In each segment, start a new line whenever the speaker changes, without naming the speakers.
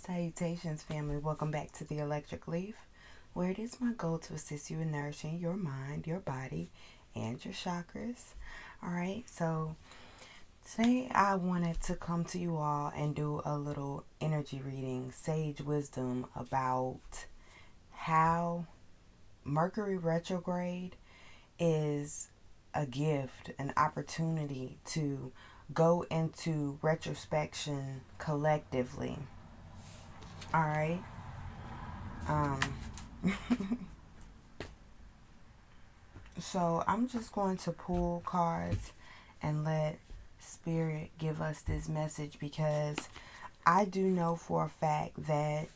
Salutations family, welcome back to the Electric Leaf, where it is my goal to assist you in nourishing your mind, your body, and your chakras. Alright, so today I wanted to come to you all and do a little energy reading, sage wisdom about how Mercury Retrograde is a gift, an opportunity to go into retrospection collectively. Alright. Um, so I'm just going to pull cards and let Spirit give us this message, because I do know for a fact that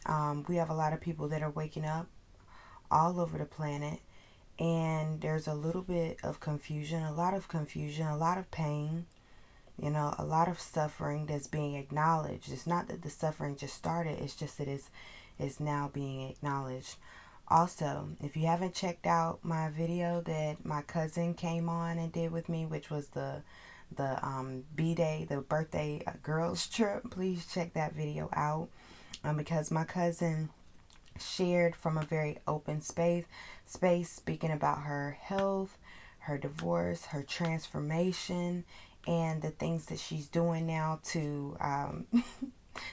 we have a lot of people that are waking up all over the planet, and there's a little bit of confusion, a lot of confusion, a lot of pain, a lot of suffering that's being acknowledged. It's not that the suffering just started, it's just that it's now being acknowledged. Also, if you haven't checked out my video that my cousin came on and did with me, which was the B-Day, the birthday girls trip, please check that video out, because my cousin shared from a very open space, speaking about her health, her divorce, her transformation, and the things that she's doing now to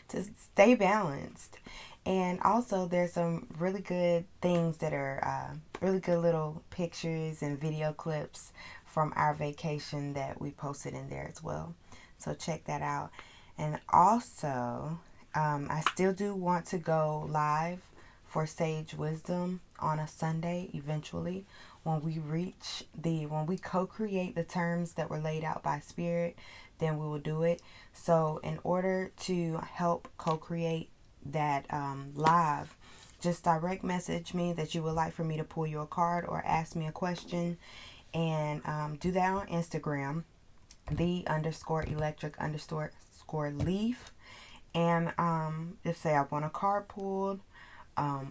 to stay balanced. And also, there's some really good things that are really good little pictures and video clips from our vacation that we posted in there as well. So check that out. And also, I still do want to go live for Sage Wisdom on a Sunday eventually, when we co-create the terms that were laid out by Spirit, then we will do it. So in order to help co-create that live, just direct message me that you would like for me to pull your card or ask me a question, and do that on Instagram, the_electric_leaf, and just say I want a card pulled,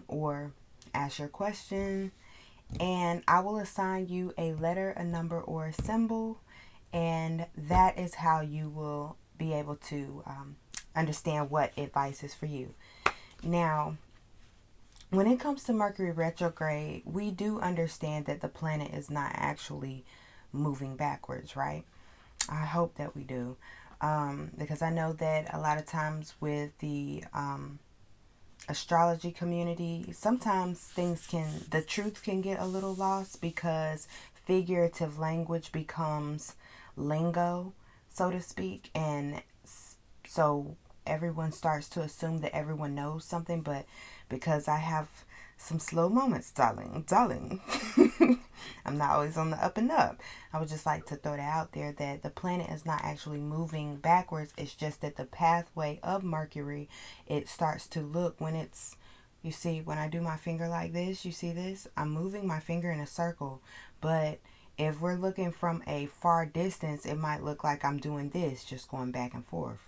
or ask your question, and I will assign you a letter, a number, or a symbol, and that is how you will be able to understand what advice is for you. Now, when it comes to Mercury retrograde, we do understand that the planet is not actually moving backwards, right? I hope that we do, because I know that a lot of times with the astrology community, sometimes the truth can get a little lost, because figurative language becomes lingo, so to speak, and so everyone starts to assume that everyone knows something. But because I have some slow moments, darling, I'm not always on the up and up. I would just like to throw that out there, that the planet is not actually moving backwards. It's just that the pathway of Mercury, it starts to look, you see, when I do my finger like this, you see this? I'm moving my finger in a circle. But if we're looking from a far distance, it might look like I'm doing this, just going back and forth.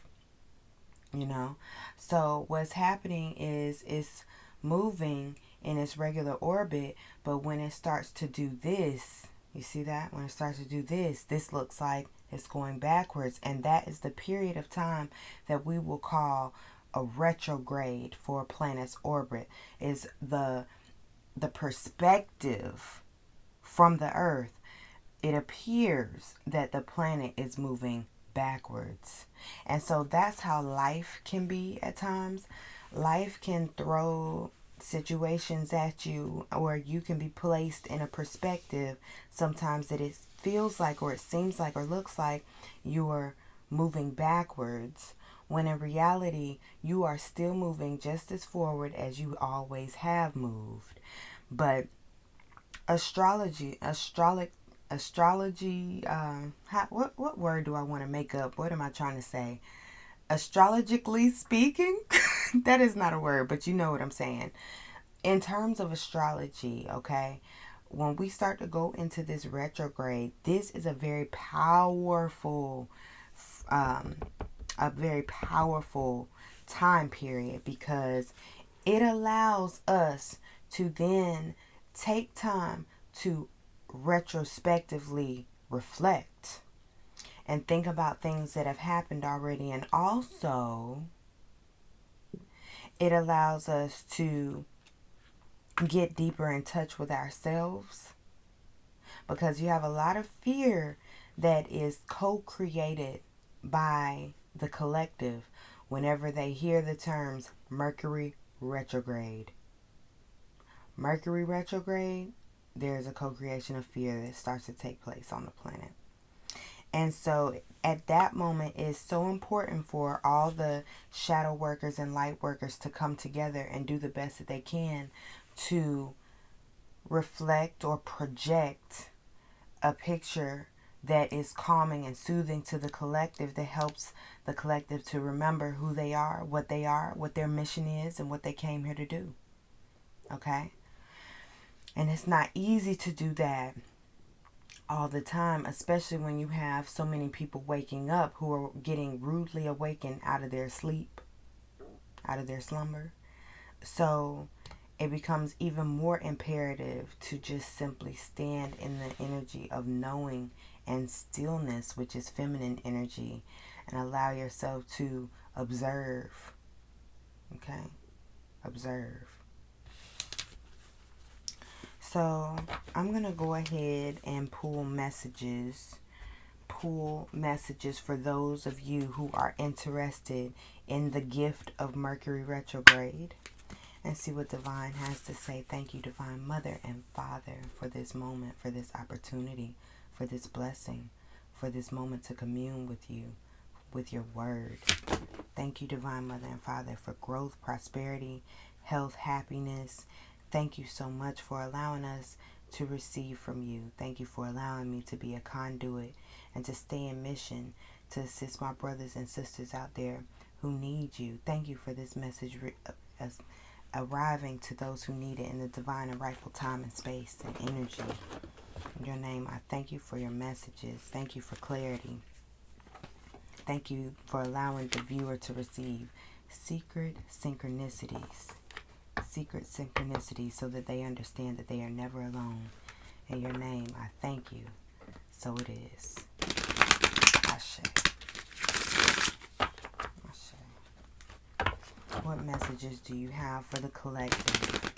So what's happening is it's moving in its regular orbit, but when it starts to do this, you see that? When it starts to do this looks like it's going backwards, and that is the period of time that we will call a retrograde for a planet's orbit. Is the perspective from the Earth. It appears that the planet is moving backwards. And so that's how life can be at times. Life can throw situations at you, or you can be placed in a perspective sometimes that it feels like, or it seems like, or looks like you're moving backwards, when in reality you are still moving just as forward as you always have moved. But astrology, what word do I want to make up? What am I trying to say? Astrologically speaking, that is not a word, but you know what I'm saying. In terms of astrology, okay, when we start to go into this retrograde, this is a very powerful time period, because it allows us to then take time to retrospectively reflect and think about things that have happened already. And also, It allows us to get deeper in touch with ourselves, because you have a lot of fear that is co-created by the collective whenever they hear the terms Mercury retrograde. Mercury retrograde, there's a co-creation of fear that starts to take place on the planet. And so at that moment, it's so important for all the shadow workers and light workers to come together and do the best that they can to reflect or project a picture that is calming and soothing to the collective, that helps the collective to remember who they are, what their mission is, and what they came here to do. Okay? And it's not easy to do that all the time, especially when you have so many people waking up who are getting rudely awakened out of their sleep, out of their slumber. So it becomes even more imperative to just simply stand in the energy of knowing and stillness, which is feminine energy, and allow yourself to observe. Okay? Observe. So I'm going to go ahead and pull messages for those of you who are interested in the gift of Mercury retrograde, and see what Divine has to say. Thank you, Divine Mother and Father, for this moment, for this opportunity, for this blessing, for this moment to commune with you, with your word. Thank you, Divine Mother and Father, for growth, prosperity, health, happiness. Thank you so much for allowing us to receive from you. Thank you for allowing me to be a conduit and to stay in mission to assist my brothers and sisters out there who need you. Thank you for this message arriving to those who need it in the divine and rightful time and space and energy. In your name, I thank you for your messages. Thank you for clarity. Thank you for allowing the viewer to receive secret synchronicities. Secret synchronicities, so that they understand that they are never alone. In your name, I thank you. So it is. Ashe. What messages do you have for the collective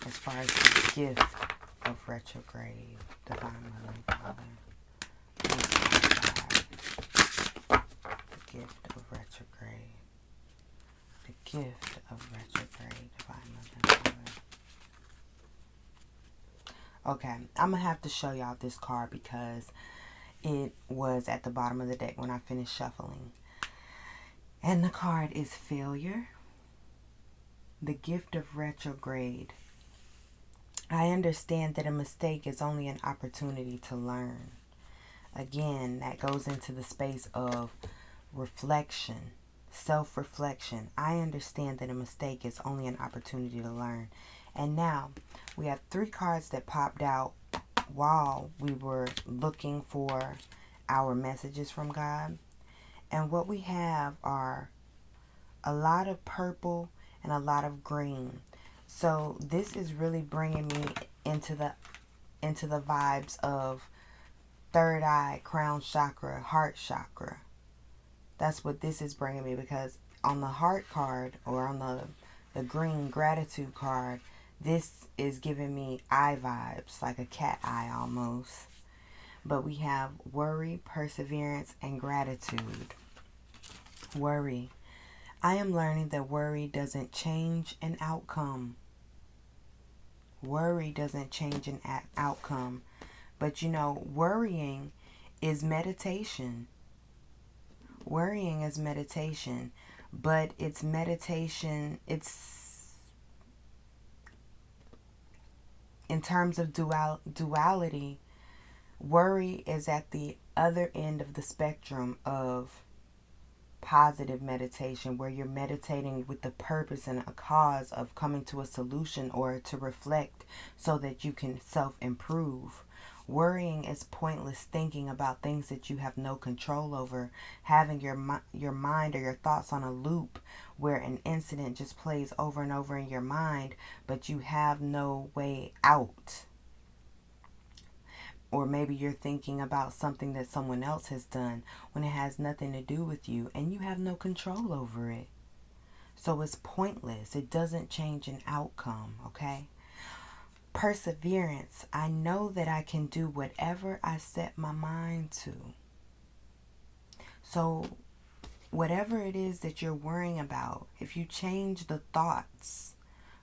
as far as the gift of retrograde, Divine Mother and Father? The gift of retrograde. The gift of retrograde, Divine Mother and Father. Okay, I'm going to have to show y'all this card because it was at the bottom of the deck when I finished shuffling. And the card is failure. The gift of retrograde. I understand that a mistake is only an opportunity to learn. Again, that goes into the space of reflection, self-reflection. I understand that a mistake is only an opportunity to learn. And now we have 3 cards that popped out while we were looking for our messages from God. And what we have are a lot of purple and a lot of green. So this is really bringing me into the vibes of third eye, crown chakra, heart chakra. That's what this is bringing me, because on the heart card, or on the green gratitude card, this is giving me eye vibes, like a cat eye almost. But we have worry, perseverance, and gratitude. Worry. I am learning that worry doesn't change an outcome. Worry doesn't change an outcome. But you know, worrying is meditation. Worrying is meditation. But it's meditation, it's in terms of duality, worry is at the other end of the spectrum of positive meditation, where you're meditating with the purpose and a cause of coming to a solution or to reflect so that you can self-improve. Worrying is pointless thinking about things that you have no control over, having your mind or your thoughts on a loop where an incident just plays over and over in your mind, but you have no way out. Or maybe you're thinking about something that someone else has done when it has nothing to do with you and you have no control over it. So it's pointless. It doesn't change an outcome, okay? Perseverance. I know that I can do whatever I set my mind to. So whatever it is that you're worrying about, if you change the thoughts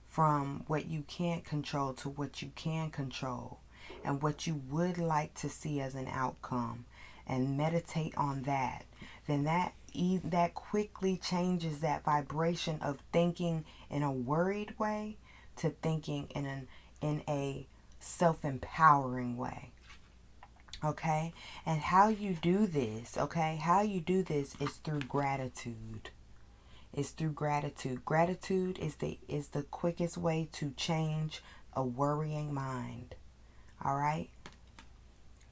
from what you can't control to what you can control and what you would like to see as an outcome, and meditate on that, then that quickly changes that vibration of thinking in a worried way to thinking in a self-empowering way. Okay? And how you do this, okay? How you do this is through gratitude. It's through gratitude. Gratitude is the quickest way to change a worrying mind. All right?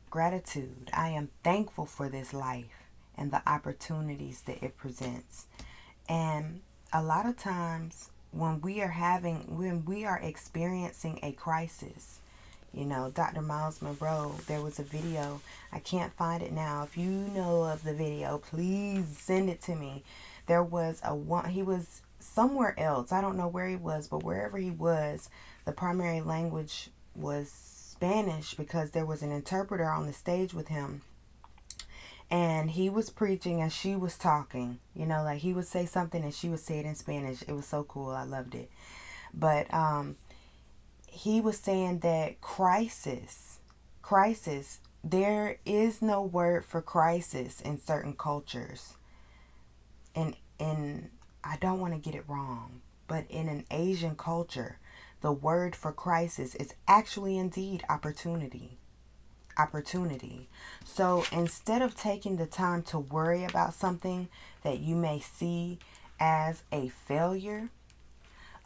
Gratitude. I am thankful for this life and the opportunities that it presents. And a lot of times when we are experiencing a crisis, you know, Dr. Miles Monroe, there was a video. I can't find it now. If you know of the video, please send it to me. There was he was somewhere else. I don't know where he was, but wherever he was, the primary language was Spanish because there was an interpreter on the stage with him. And he was preaching and she was talking. You know, like he would say something and she would say it in Spanish. It was so cool. I loved it. But he was saying that crisis, there is no word for crisis in certain cultures. And I don't want to get it wrong, but in an Asian culture, the word for crisis is actually indeed opportunity. Opportunity. So instead of taking the time to worry about something that you may see as a failure,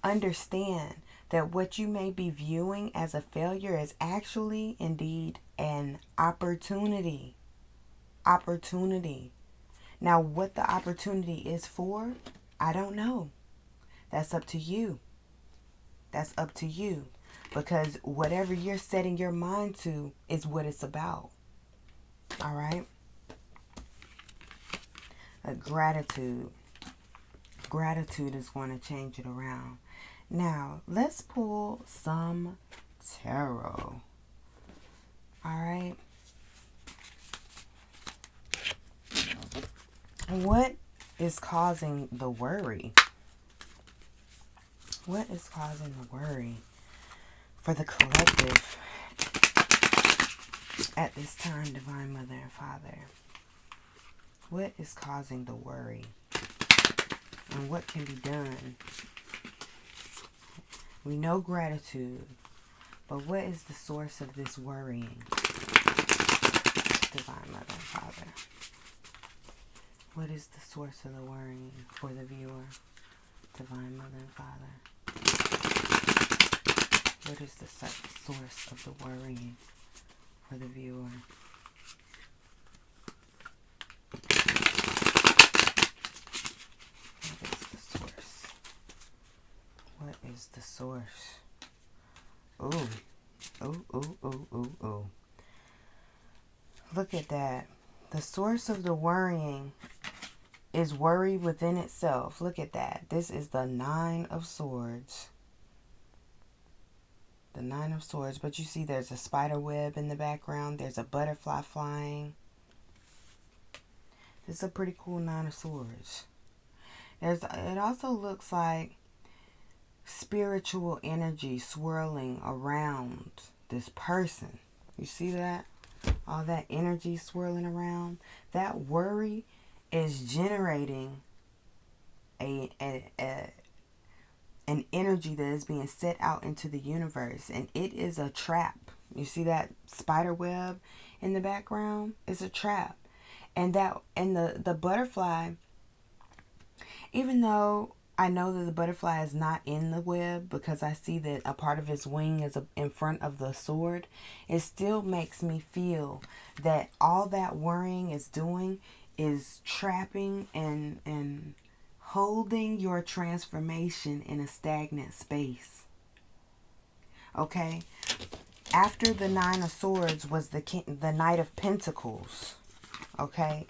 understand that what you may be viewing as a failure is actually indeed an opportunity. Opportunity. Now, what the opportunity is for, I don't know. That's up to you. That's up to you. Because whatever you're setting your mind to is what it's about. All right? Gratitude. Gratitude is going to change it around. Now, let's pull some tarot. All right? What is causing the worry? What is causing the worry for the collective at this time, Divine Mother and Father? What is causing the worry? And what can be done? We know gratitude, but what is the source of this worrying? Divine Mother and Father. What is the source of the worrying for the viewer? Divine Mother and Father. What is the source of the worrying for the viewer? What is the source? What is the source? Ooh. Ooh, ooh, ooh, ooh, ooh. Look at that. The source of the worrying is worry within itself. Look at that. This is the Nine of Swords. The Nine of Swords. But you see there's a spider web in the background. There's a butterfly flying. This is a pretty cool Nine of Swords. It also looks like spiritual energy swirling around this person. You see that? All that energy swirling around. That worry is generating an energy that is being set out into the universe, and it is a trap. You see that spider web in the background? It's a trap. And the butterfly, even though I know that the butterfly is not in the web because I see that a part of its wing is in front of the sword, it still makes me feel that all that worrying is doing is trapping and holding your transformation in a stagnant space. Okay? After the Nine of Swords was the Knight of Pentacles. Okay?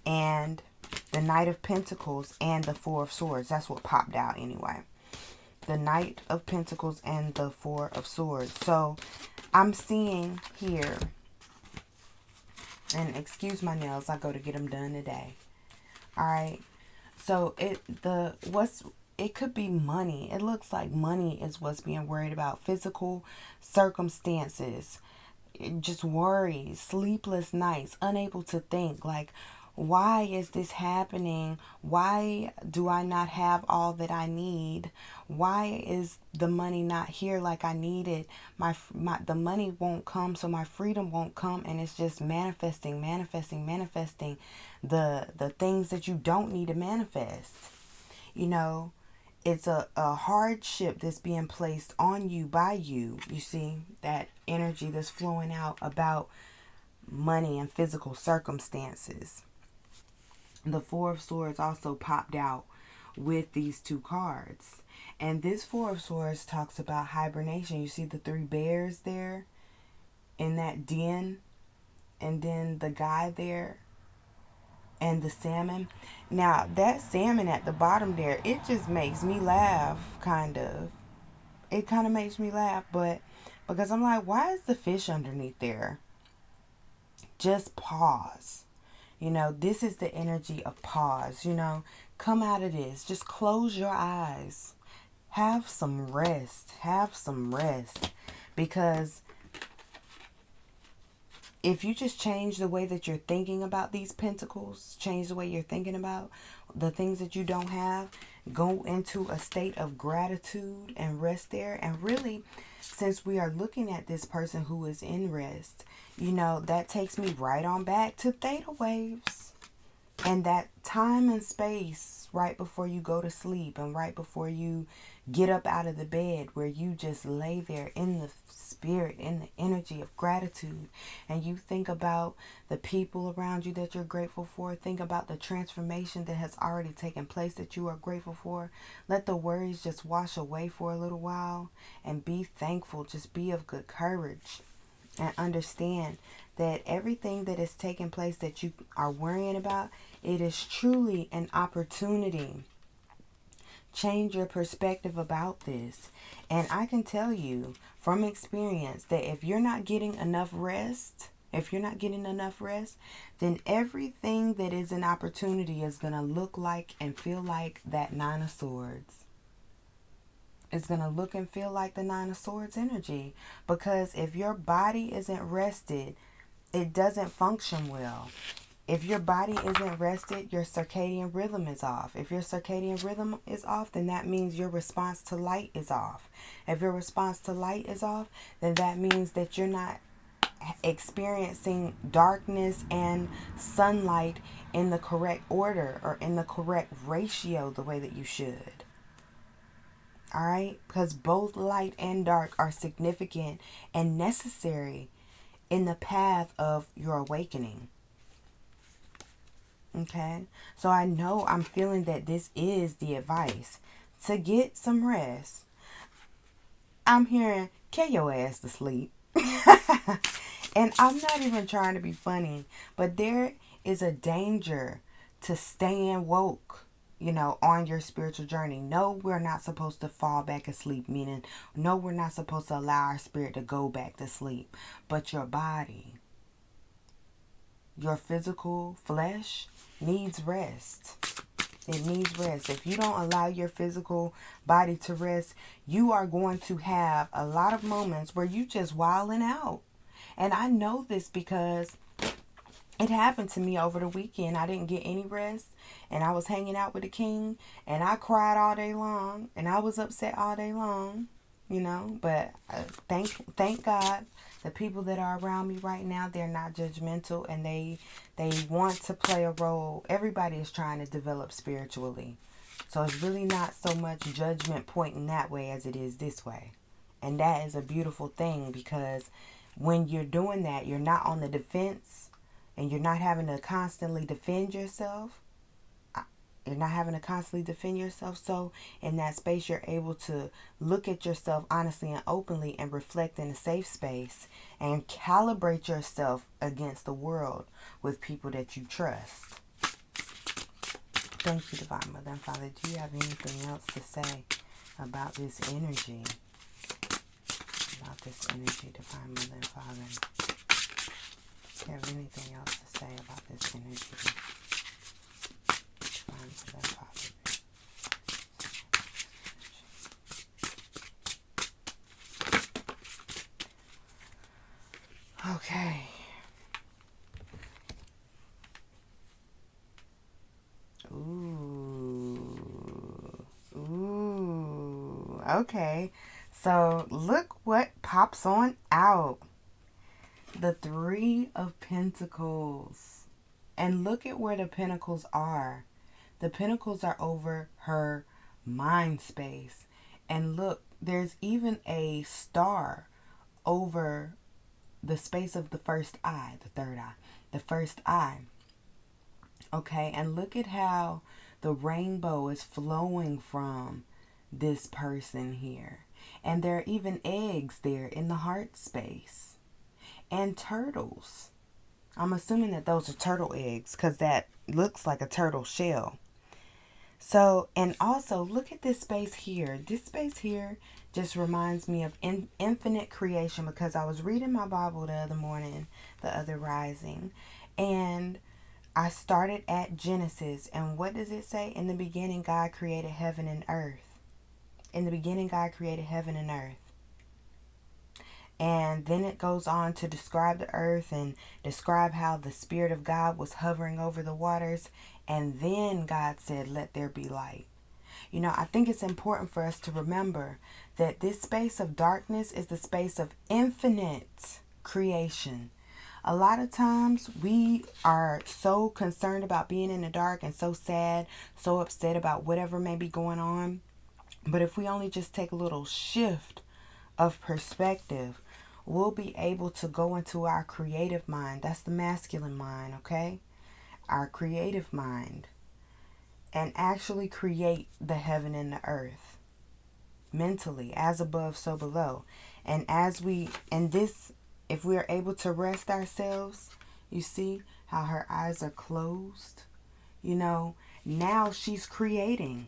And The Knight of Pentacles and the Four of Swords. That's what popped out anyway. The Knight of Pentacles and the Four of Swords. So I'm seeing here, and excuse my nails, I go to get them done today. All right. So it could be money. It looks like money is what's being worried about. Physical circumstances, just worries, sleepless nights, unable to think. Like, why is this happening? Why do I not have all that I need? Why is the money not here like I need it? The money won't come, so my freedom won't come, and it's just manifesting the things that you don't need to manifest. You know, it's a hardship that's being placed on you by you. You see that energy that's flowing out about money and physical circumstances. The Four of Swords also popped out with these two cards. And this Four of Swords talks about hibernation. You see the three bears there in that den, and then the guy there, and the salmon. Now, that salmon at the bottom there, it just makes me laugh, kind of. It kind of makes me laugh, but because I'm like, why is the fish underneath there? Just pause. You know, this is the energy of pause. You know, come out of this. Just close your eyes. Have some rest. Have some rest. Because if you just change the way that you're thinking about these pentacles, change the way you're thinking about the things that you don't have, go into a state of gratitude and rest there. And really, since we are looking at this person who is in rest, you know, that takes me right on back to theta waves. And that time and space right before you go to sleep and right before you get up out of the bed, where you just lay there in the spirit, in the energy of gratitude, and you think about the people around you that you're grateful for. Think about the transformation that has already taken place that you are grateful for. Let the worries just wash away for a little while and be thankful. Just be of good courage and understand that everything that is taking place that you are worrying about, it is truly an opportunity. Change your perspective about this. And I can tell you from experience that if you're not getting enough rest, then everything that is an opportunity is going to look like and feel like that Nine of Swords. It's going to look and feel like the Nine of Swords energy. Because if your body isn't rested, it doesn't function well. If your body isn't rested, your circadian rhythm is off. If your circadian rhythm is off, then that means your response to light is off. If your response to light is off, then that means that you're not experiencing darkness and sunlight in the correct order or in the correct ratio the way that you should. All right? Because both light and dark are significant and necessary in the path of your awakening. Okay, so I know I'm feeling that this is the advice to get some rest. I'm hearing, get your ass to sleep. And I'm not even trying to be funny, but there is a danger to staying woke, you know, on your spiritual journey. No, we're not supposed to fall back asleep, meaning, no, we're not supposed to allow our spirit to go back to sleep. But your body, your physical flesh needs rest. It needs rest. If you don't allow your physical body to rest, you are going to have a lot of moments where you just wilding out. And I know this because it happened to me over the weekend. I didn't get any rest, and I was hanging out with the king, and I cried all day long, and I was upset all day long, you know. But thank God, the people that are around me right now, they're not judgmental, and they want to play a role. Everybody is trying to develop spiritually. So it's really not so much judgment pointing that way as it is this way. And that is a beautiful thing, because when you're doing that, you're not on the defense, and you're not having to constantly defend yourself. So in that space, you're able to look at yourself honestly and openly and reflect in a safe space and calibrate yourself against the world with people that you trust. Thank you, Divine Mother and Father. Do you have anything else to say about this energy? About this energy, Divine Mother and Father. Do you have anything else to say about this energy? Divine Mother and Father. Okay. Ooh. Okay. So look what pops on out. The Three of Pentacles. And look at where the pentacles are. The pentacles are over her mind space. And look, there's even a star over the space of the first eye, the third eye, the first eye. Okay, and look at how the rainbow is flowing from this person here. And there are even eggs there in the heart space. And turtles. I'm assuming that those are turtle eggs because that looks like a turtle shell. So, and also look at this space here. This space here just reminds me of infinite creation, because I was reading my Bible the other morning, the other rising, and I started at Genesis. And what does it say? In the beginning, God created heaven and earth. In the beginning, God created heaven and earth. And then it goes on to describe the earth and describe how the Spirit of God was hovering over the waters. And then God said, let there be light. You know, I think it's important for us to remember that this space of darkness is the space of infinite creation. A lot of times we are so concerned about being in the dark and so sad, so upset about whatever may be going on. But if we only just take a little shift of perspective, we'll be able to go into our creative mind. That's the masculine mind, okay? Our creative mind. And actually create the heaven and the earth. Mentally, as above, so below. And as we, and this, if we are able to rest ourselves, you see how her eyes are closed? You know, now she's creating.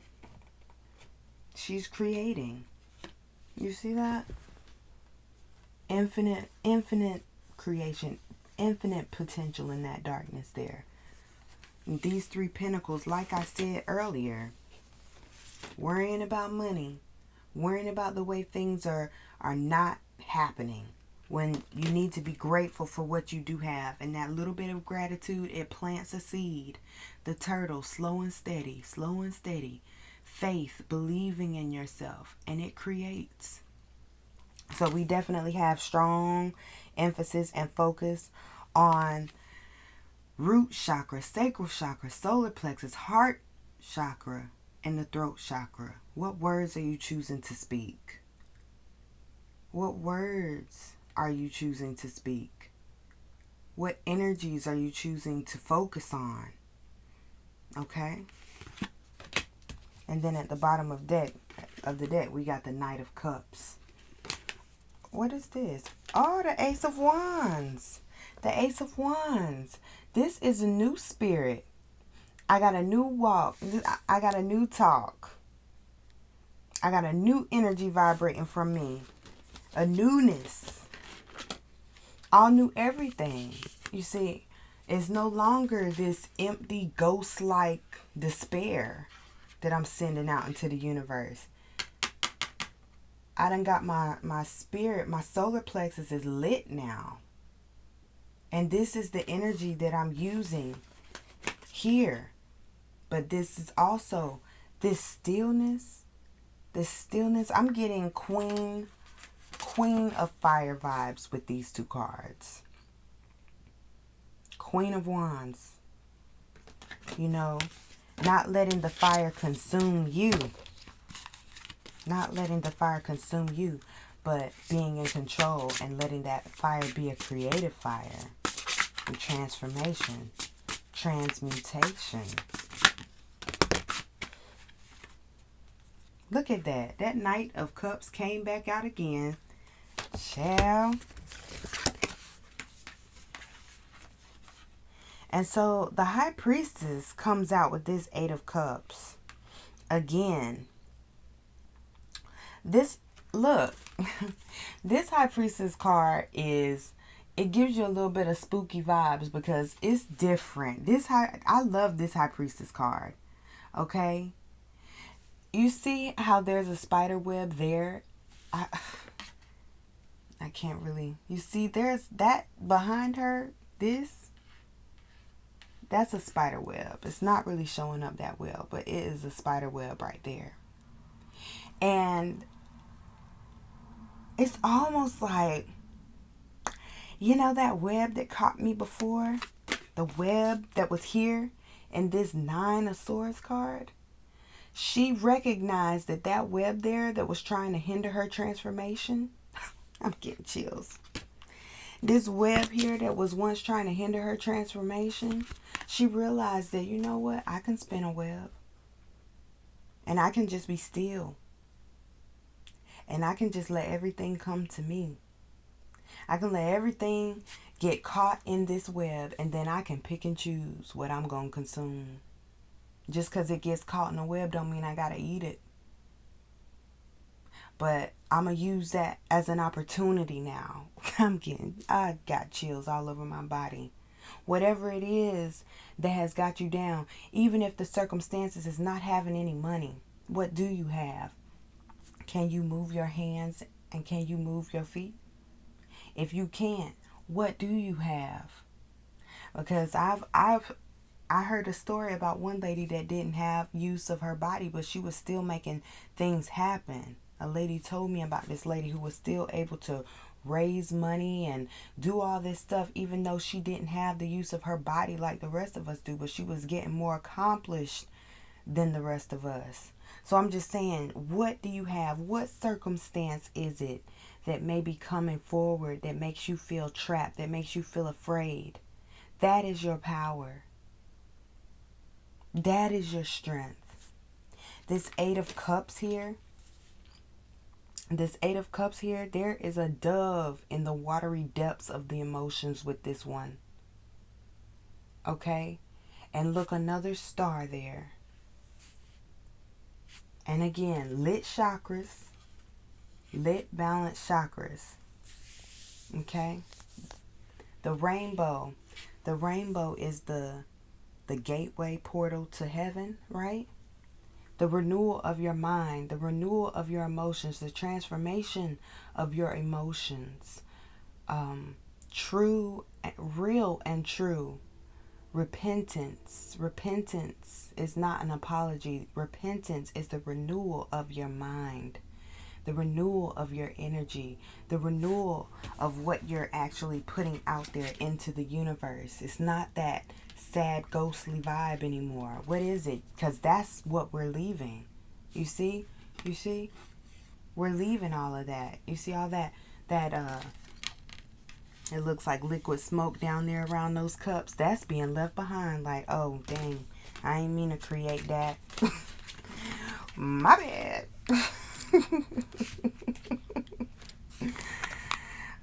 She's creating. You see that? Infinite creation, infinite potential in that darkness there. And these three pentacles, like I said earlier, worrying about money, worrying about the way things are not happening, when you need to be grateful for what you do have. And that little bit of gratitude, it plants a seed. The turtle, slow and steady, slow and steady. Faith, believing in yourself, and it creates. So we definitely have strong emphasis and focus on root chakra, sacral chakra, solar plexus, heart chakra, and the throat chakra. What words are you choosing to speak? What words are you choosing to speak? What energies are you choosing to focus on? Okay? And then at the bottom of the deck, we got the Knight of Cups. What is this? Oh, the Ace of Wands. The Ace of Wands. This is a new spirit. I got a new walk. I got a new talk. I got a new energy vibrating from me. A newness. All new everything. You see, it's no longer this empty, ghost-like despair that I'm sending out into the universe. I done got my spirit, my solar plexus is lit now. And this is the energy that I'm using here. But this is also this stillness. I'm getting Queen of Fire vibes with these two cards. Queen of Wands. You know, not letting the fire consume you. Not letting the fire consume you, but being in control and letting that fire be a creative fire. And transformation. Transmutation. Look at that. That Knight of Cups came back out again. Child. And so the High Priestess comes out with this Eight of Cups. Again, this, look, this High Priestess card it gives you a little bit of spooky vibes because it's different. I love this High Priestess card. Okay? You see how there's a spider web there? I can't really. You see, there's that behind her. That's a spider web. It's not really showing up that well, but it is a spider web right there. And it's almost like, you know, that web that caught me before? The web that was here in this Nine of Swords card? She recognized that web there that was trying to hinder her transformation. I'm getting chills. This web here that was once trying to hinder her transformation, she realized that, you know what? I can spin a web. And I can just be still. And I can just let everything come to me. I can let everything get caught in this web, and then I can pick and choose what I'm going to consume. Just because it gets caught in a web don't mean I got to eat it. But I'm going to use that as an opportunity now. I got chills all over my body. Whatever it is that has got you down, even if the circumstances is not having any money, what do you have? Can you move your hands and can you move your feet? If you can't, what do you have? Because I heard a story about one lady that didn't have use of her body, but she was still making things happen. A lady told me about this lady who was still able to raise money and do all this stuff, even though she didn't have the use of her body like the rest of us do, but she was getting more accomplished than the rest of us. So I'm just saying, what do you have? What circumstance is it that may be coming forward that makes you feel trapped, that makes you feel afraid? That is your power. That is your strength. This Eight of Cups here, there is a dove in the watery depths of the emotions with this one. Okay? And look, another star there. And again, lit chakras, lit balanced chakras. Okay? The rainbow is the gateway portal to heaven, right? The renewal of your mind, the renewal of your emotions, the transformation of your emotions. True, real and true. Repentance. Repentance is not an apology. Repentance is the renewal of your mind, the renewal of your energy, the renewal of what you're actually putting out there into the universe. It's not that sad, ghostly vibe anymore. What is it? Because that's what we're leaving. You see? We're leaving all of that. You see all that it looks like liquid smoke down there around those cups. That's being left behind. Like, oh, dang. I ain't mean to create that. My bad.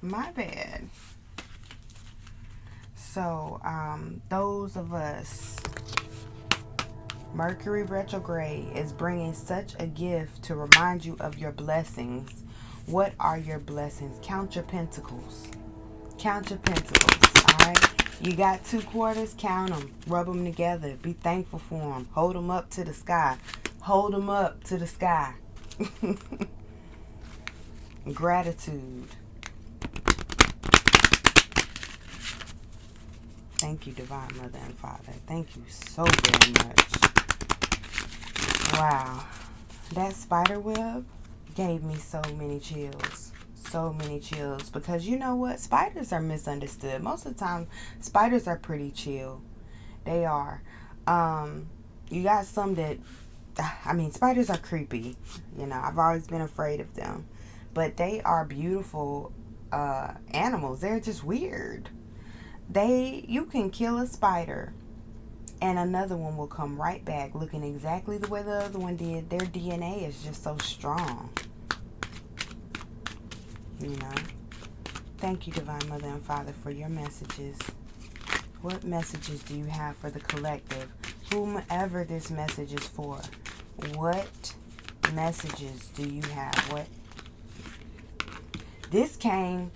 My bad. So, those of us, Mercury Retrograde is bringing such a gift to remind you of your blessings. What are your blessings? Count your pentacles. Count your pentacles, all right? You got 2 quarters, count them. Rub them together. Be thankful for them. Hold them up to the sky. Hold them up to the sky. Gratitude. Thank you, Divine Mother and Father. Thank you so very much. Wow. That spider web gave me so many chills. So many chills. Because you know what? Spiders are misunderstood. Most of the time, spiders are pretty chill. They are. You got some that... spiders are creepy. You know, I've always been afraid of them. But they are beautiful animals. They're just weird. You can kill a spider and another one will come right back looking exactly the way the other one did. Their DNA is just so strong. You know. Thank you, Divine Mother and Father, for your messages. What messages do you have for the collective? Whomever this message is for. What messages do you have? What? This came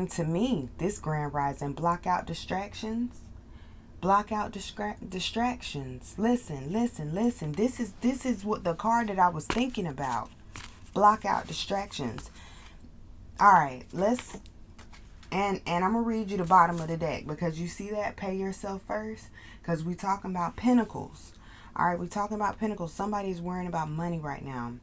to me, this grand rising. Block out distractions. Block out distractions. Listen. This is what the card that I was thinking about. Block out distractions. Alright, and I'm going to read you the bottom of the deck, because you see that? Pay yourself first. Because we're talking about pentacles. Alright, we're talking about pentacles. Somebody's worrying about money right now.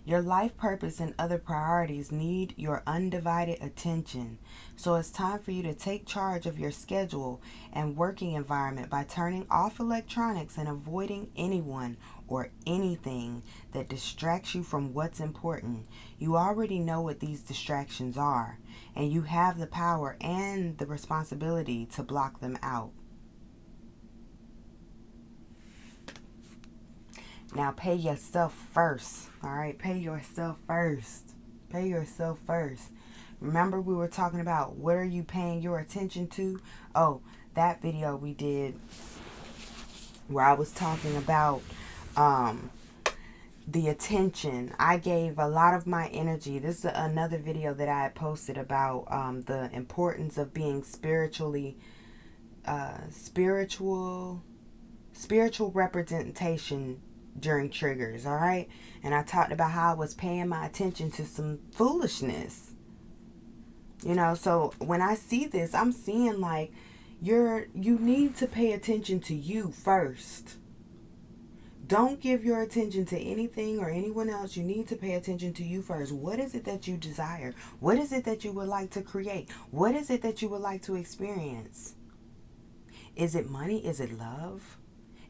Your life purpose and other priorities need your undivided attention. So it's time for you to take charge of your schedule and working environment by turning off electronics and avoiding anyone or anything that distracts you from what's important. You already know what these distractions are, and you have the power and the responsibility to block them out. Now pay yourself first. Alright, pay yourself first. Pay yourself first. Remember we were talking about what are you paying your attention to? Oh, that video we did where I was talking about the attention. I gave a lot of my energy. This is another video that I had posted about the importance of being spiritual representation during triggers. All right, and I talked about how I was paying my attention to some foolishness, you know. So when I see this, I'm seeing like you need to pay attention to you first. Don't give your attention to anything or anyone else. You need to pay attention to you first. What is it that you desire? What is it that you would like to create? What is it that you would like to experience? Is it money? Is it love?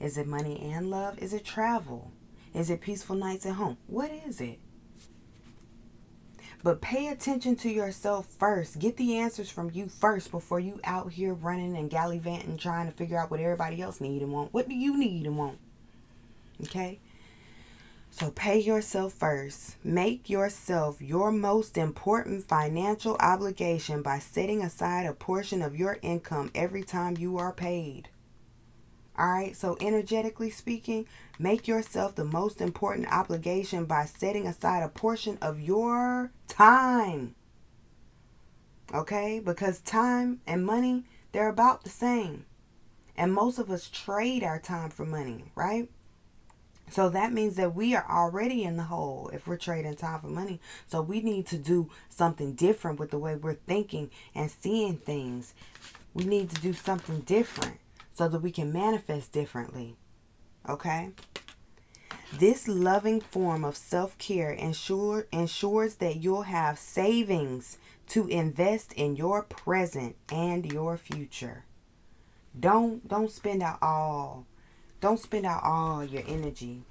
Is it money and love? Is it travel? Is it peaceful nights at home? What is it? But pay attention to yourself first. Get the answers from you first before you out here running and gallivanting trying to figure out what everybody else need and want. What do you need and want? Okay? So pay yourself first. Make yourself your most important financial obligation by setting aside a portion of your income every time you are paid. Alright, so energetically speaking, make yourself the most important obligation by setting aside a portion of your time. Okay, because time and money, they're about the same. And most of us trade our time for money, right? So that means that we are already in the hole if we're trading time for money. So we need to do something different with the way we're thinking and seeing things. We need to do something different so that we can manifest differently. Okay? This loving form of self-care ensures that you'll have savings to invest in your present and your future. Don't spend out all. Don't spend out all your energy.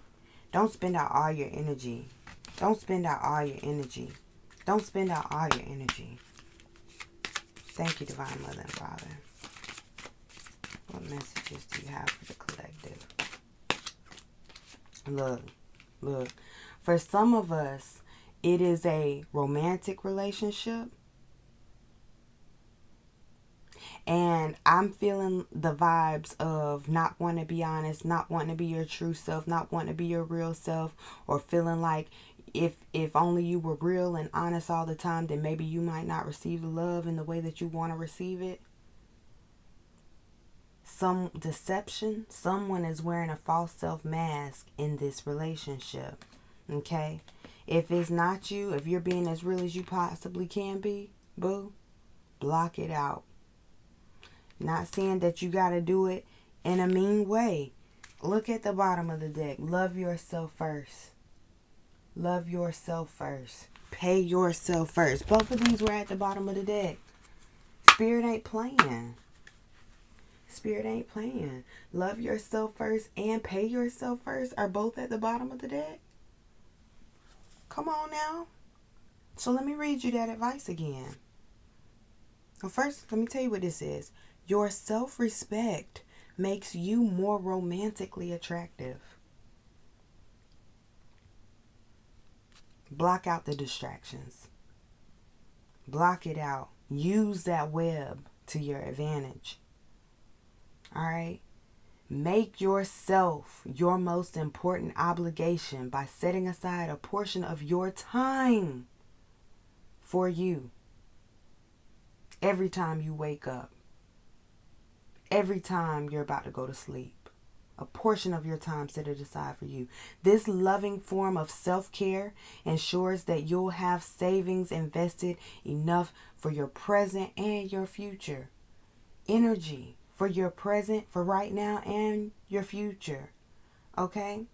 Don't spend out all your energy. Don't spend out all your energy. Don't spend out all your energy. Thank you, Divine Mother and Father. What messages do you have for the collective? Look. For some of us, it is a romantic relationship. And I'm feeling the vibes of not wanting to be honest, not wanting to be your true self, not wanting to be your real self, or feeling like if only you were real and honest all the time, then maybe you might not receive the love in the way that you want to receive it. Some deception. Someone is wearing a false self mask in this relationship. Okay? If it's not you, if you're being as real as you possibly can be, boo, block it out. Not saying that you got to do it in a mean way. Look at the bottom of the deck. Love yourself first. Love yourself first. Pay yourself first. Both of these were at the bottom of the deck. Spirit ain't playing. Spirit ain't playing. Love yourself first and pay yourself first are both at the bottom of the deck. Come on now. So let me read you that advice again. Well, first, let me tell you what this is. Your self-respect makes you more romantically attractive. Block out the distractions. Block it out. Use that web to your advantage. All right. Make yourself your most important obligation by setting aside a portion of your time for you. Every time you wake up, every time you're about to go to sleep, a portion of your time set it aside for you. This loving form of self-care ensures that you'll have savings invested enough for your present and your future. Energy for your present, for right now, and your future. Okay?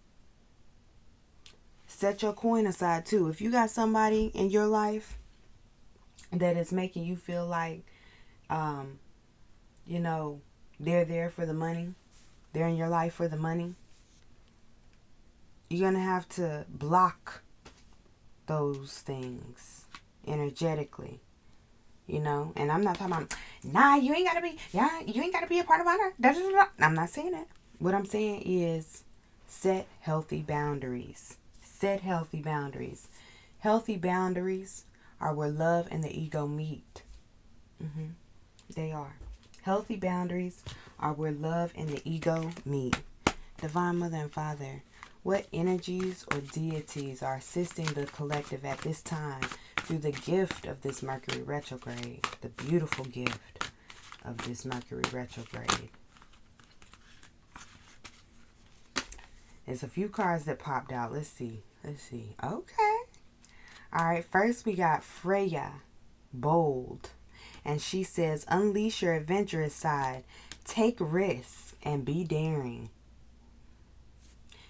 Set your coin aside too. If you got somebody in your life that is making you feel like, you know, they're there for the money, they're in your life for the money, you're going to have to block those things energetically. You know, and I'm not talking about, nah, you ain't got to be a part of honor. I'm not saying that. What I'm saying is set healthy boundaries. Set healthy boundaries. Healthy boundaries are where love and the ego meet. They are. Healthy boundaries are where love and the ego meet. Divine Mother and Father, what energies or deities are assisting the collective at this time through the gift of this Mercury retrograde, the beautiful gift of this Mercury retrograde? There's a few cards that popped out. Let's see. Okay. All right. First, we got Freya, bold. And she says, unleash your adventurous side. Take risks and be daring.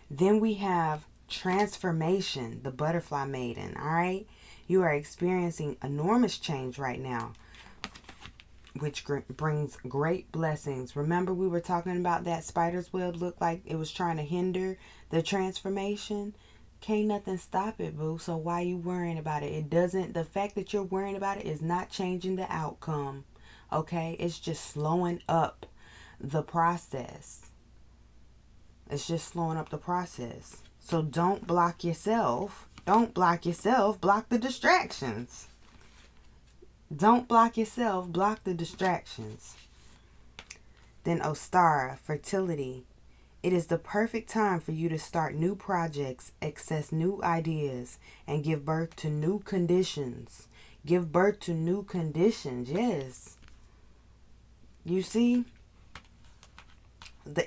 Then we have Transformation, the butterfly maiden. All right. You are experiencing enormous change right now, which brings great blessings. Remember, we were talking about that spider's web looked like it was trying to hinder the transformation. Can't nothing stop it, boo. So why you worrying about it? The fact that you're worrying about it is not changing the outcome. Okay? It's just slowing up the process. It's just slowing up the process. So don't block yourself. Don't block yourself. Block the distractions. Don't block yourself. Block the distractions. Then Ostara, fertility. It is the perfect time for you to start new projects, access new ideas, and give birth to new conditions. Give birth to new conditions. Yes. You see?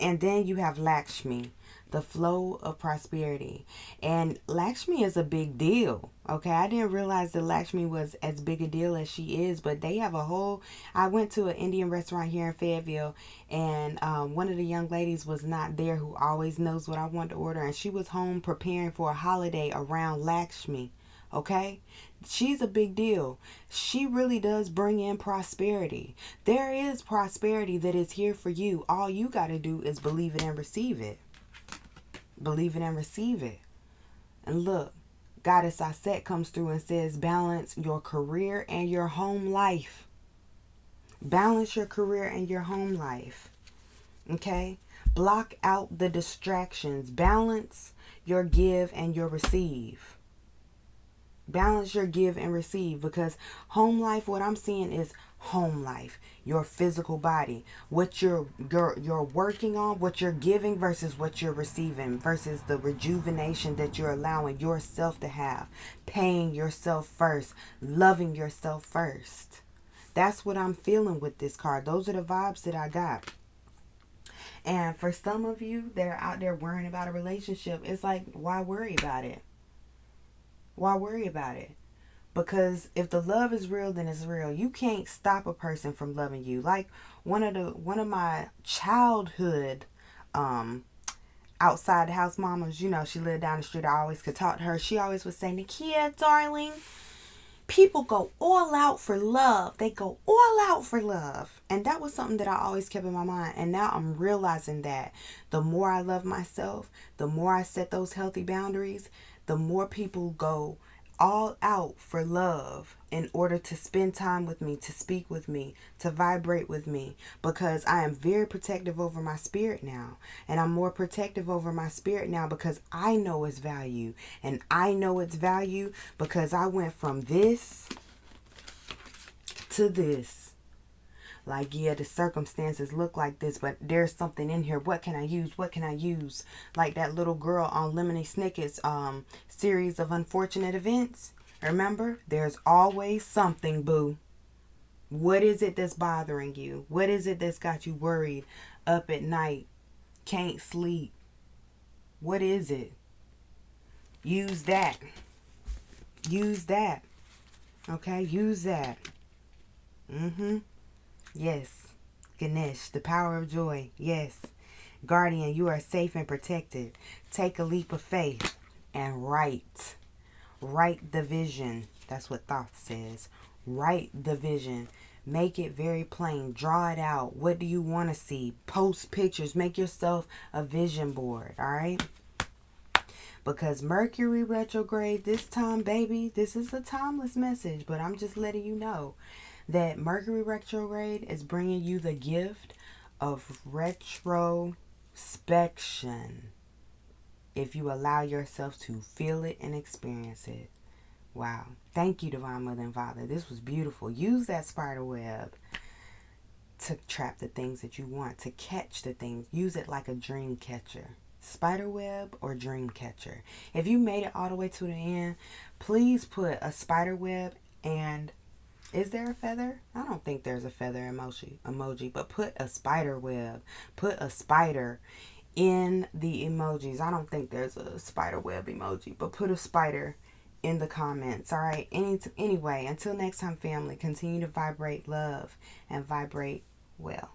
And then you have Lakshmi, the flow of prosperity. And Lakshmi is a big deal. Okay, I didn't realize that Lakshmi was as big a deal as she is, but they have a whole... I went to an Indian restaurant here in Fayetteville, and one of the young ladies was not there who always knows what I want to order, and she was home preparing for a holiday around Lakshmi. Okay, she's a big deal. She really does bring in prosperity. There is prosperity that is here for you. All you got to do is believe it and receive it. Believe it and receive it. And look, Goddess Aset comes through and says, balance your career and your home life. Balance your career and your home life. Okay? Block out the distractions. Balance your give and your receive. Balance your give and receive, because home life, what I'm seeing is home life, your physical body, what you're working on, what you're giving versus what you're receiving, versus the rejuvenation that you're allowing yourself to have, paying yourself first, loving yourself first. That's what I'm feeling with this card. Those are the vibes that I got. And for some of you that are out there worrying about a relationship, it's like, why worry about it? Why worry about it? Because if the love is real, then it's real. You can't stop a person from loving you. Like one of my childhood outside the house mamas, you know, she lived down the street. I always could talk to her. She always would say, Nakia, darling, people go all out for love. They go all out for love. And that was something that I always kept in my mind. And now I'm realizing that the more I love myself, the more I set those healthy boundaries, the more people go all out for love in order to spend time with me, to speak with me, to vibrate with me, because I am very protective over my spirit now. And I'm more protective over my spirit now because I know its value. And I know its value because I went from this to this. Like, yeah, the circumstances look like this, but there's something in here. What can I use? What can I use? Like that little girl on Lemony Snicket's series of unfortunate events. Remember, there's always something, boo. What is it that's bothering you? What is it that's got you worried, up at night, can't sleep? What is it? Use that. Use that. Okay, use that. Yes. Ganesh, the power of joy. Yes. Guardian, you are safe and protected. Take a leap of faith and write. Write the vision. That's what Thoth says. Write the vision. Make it very plain. Draw it out. What do you want to see? Post pictures. Make yourself a vision board. All right? Because Mercury retrograde this time, baby, this is a timeless message, but I'm just letting you know that Mercury retrograde is bringing you the gift of retrospection if you allow yourself to feel it and experience it. Wow. Thank you, Divine Mother and Father. This was beautiful. Use that spider web to trap the things that you want, to catch the things. Use it like a dream catcher. Spider web or dream catcher. If you made it all the way to the end, please put a spider web and is there a feather? I don't think there's a feather emoji, but put a spider web. Put a spider in the emojis. I don't think there's a spider web emoji, but put a spider in the comments. All right. Anyway, until next time, family, continue to vibrate love and vibrate well.